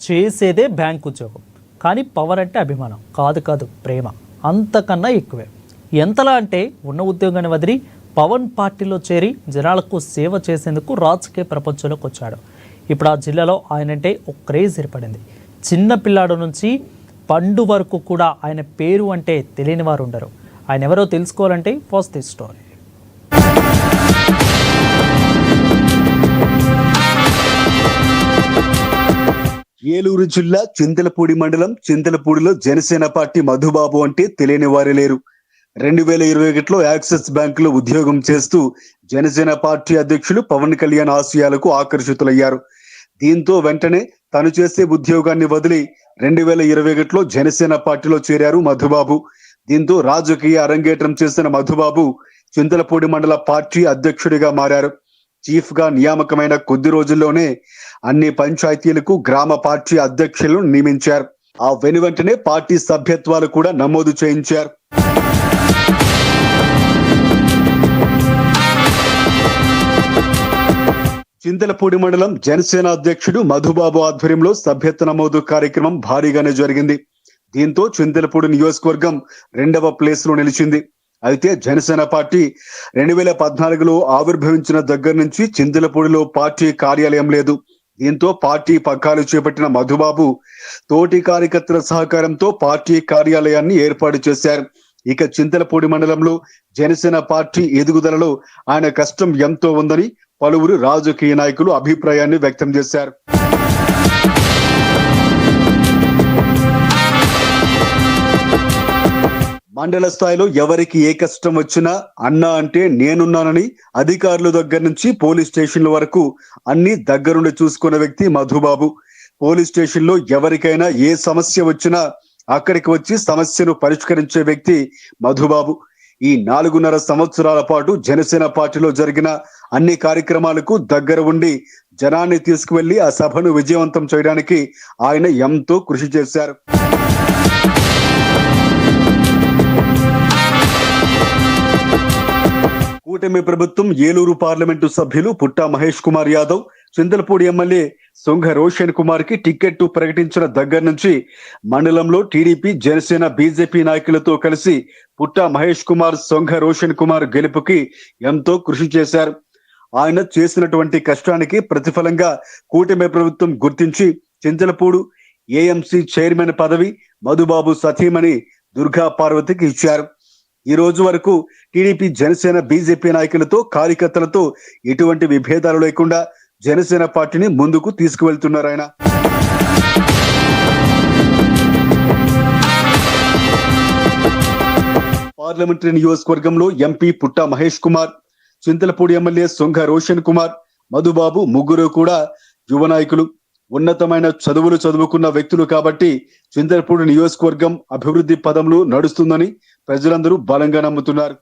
చేసేదే బ్యాంక్ ఉద్యోగం. కానీ పవర్ అంటే అభిమానం కాదు ప్రేమ అంతకన్నా ఎక్కువే. ఎంతలా అంటే ఉన్న ఉద్యోగాన్ని వదిలి పవన్ పార్టీలో చేరి జనాలకు సేవ చేసేందుకు రాజకీయ ప్రపంచంలోకి వచ్చాడు. ఇప్పుడు ఆ జిల్లాలో ఆయనంటే ఒక క్రేజ్ ఏర్పడింది. చిన్న పిల్లాడు నుంచి పండు వరకు కూడా ఆయన పేరు అంటే తెలియని వారు ఉండరు. ఆయన ఎవరో తెలుసుకోవాలంటే ఫస్ట్ ది స్టోరీ. ఏలూరు జిల్లా చింతలపూడి మండలం చింతలపూడిలో జనసేన పార్టీ మధుబాబు అంటే తెలియని వారే లేరు. 2021లో యాక్సిస్ బ్యాంకులో ఉద్యోగం చేస్తూ జనసేన పార్టీ అధ్యక్షులు పవన్ కళ్యాణ్ ఆశయాలకు ఆకర్షితులయ్యారు. దీంతో వెంటనే తను చేసే ఉద్యోగాన్ని వదిలి 2021లో జనసేన పార్టీలో చేరారు మధుబాబు. దీంతో రాజకీయ అరంగేట్రం చేసిన మధుబాబు చింతలపూడి మండల పార్టీ అధ్యక్షుడిగా మారారు. చీఫ్ గా నియామకమైన కొద్ది రోజుల్లోనే అన్ని పంచాయతీలకు గ్రామ పార్టీ అధ్యక్షులను నియమించారు. ఆ వెనువెంటనే పార్టీ సభ్యత్వాలు కూడా నమోదు చేయించారు. చింతలపూడి మండలం జనసేన అధ్యక్షుడు మధుబాబు ఆధ్వర్యంలో సభ్యత్వ నమోదు కార్యక్రమం భారీగానే జరిగింది. దీంతో చింతలపూడి నియోజకవర్గం 2వ ప్లేస్ లో నిలిచింది. అయితే జనసేన పార్టీ 2014లో ఆవిర్భవించిన దగ్గర నుంచి చింతలపూడిలో పార్టీ కార్యాలయం లేదు. దీంతో పార్టీ పగ్గాలు చేపట్టిన మధుబాబు తోటి కార్యకర్తల సహకారంతో పార్టీ కార్యాలయాన్ని ఏర్పాటు చేశారు. ఇక చింతలపూడి మండలంలో జనసేన పార్టీ ఎదుగుదలలో ఆయన కష్టం ఎంతో ఉందని పలువురు రాజకీయ నాయకులు అభిప్రాయాన్ని వ్యక్తం చేశారు. మండల స్థాయిలో ఎవరికి ఏ కష్టం వచ్చినా అన్నా అంటే నేనున్నానని అధికారుల దగ్గర నుంచి పోలీస్ స్టేషన్ల వరకు అన్ని దగ్గరుండి చూసుకున్న వ్యక్తి మధుబాబు. పోలీస్ స్టేషన్లో ఎవరికైనా ఏ సమస్య వచ్చినా అక్కడికి వచ్చి సమస్యను పరిష్కరించే వ్యక్తి మధుబాబు. ఈ 4.5 సంవత్సరాల పాటు జనసేన పార్టీలో జరిగిన అన్ని కార్యక్రమాలకు దగ్గర ఉండి జనాన్ని తీసుకువెళ్లి ఆ సభను విజయవంతం చేయడానికి ఆయన ఎంతో కృషి చేశారు. కూటమి ప్రభుత్వం ఏలూరు పార్లమెంటు సభ్యులు పుట్టా మహేష్ కుమార్ యాదవ్, చింతలపూడి ఎమ్మెల్యే సొంగ రోషన్ కుమార్ కి టికెట్ ప్రకటించిన దగ్గర నుంచి మండలంలో టీడీపీ, జనసేన, బీజేపీ నాయకులతో కలిసి పుట్టా మహేష్ కుమార్, సొంగ రోషన్ కుమార్ గెలుపుకి ఎంతో కృషి చేశారు. ఆయన చేసినటువంటి కష్టానికి ప్రతిఫలంగా కూటమి ప్రభుత్వం గుర్తించి చింతలపూడు ఏఎంసీ చైర్మన్ పదవి మధుబాబు సతీమణి దుర్గా పార్వతికి ఇచ్చారు. ఈ రోజు వరకు టీడీపీ, జనసేన, బీజేపీ నాయకులతో, కార్యకర్తలతో ఎటువంటి విభేదాలు లేకుండా జనసేన పార్టీని ముందుకు తీసుకువెళ్తున్నారు ఆయన. పార్లమెంటరీ నియోజకవర్గంలో ఎంపీ పుట్టా మహేష్ కుమార్, చింతలపూడి ఎమ్మెల్యే సొంగ రోషన్ కుమార్, మధుబాబు ముగ్గురు కూడా యువ నాయకులు, ఉన్నతమైన చదువులు చదువుకున్న వ్యక్తులు కాబట్టి చింతలపూడి నియోజకవర్గం అభివృద్ధి పదంలో నడుస్తుందని ప్రజలందరూ బలంగా నమ్ముతున్నారు.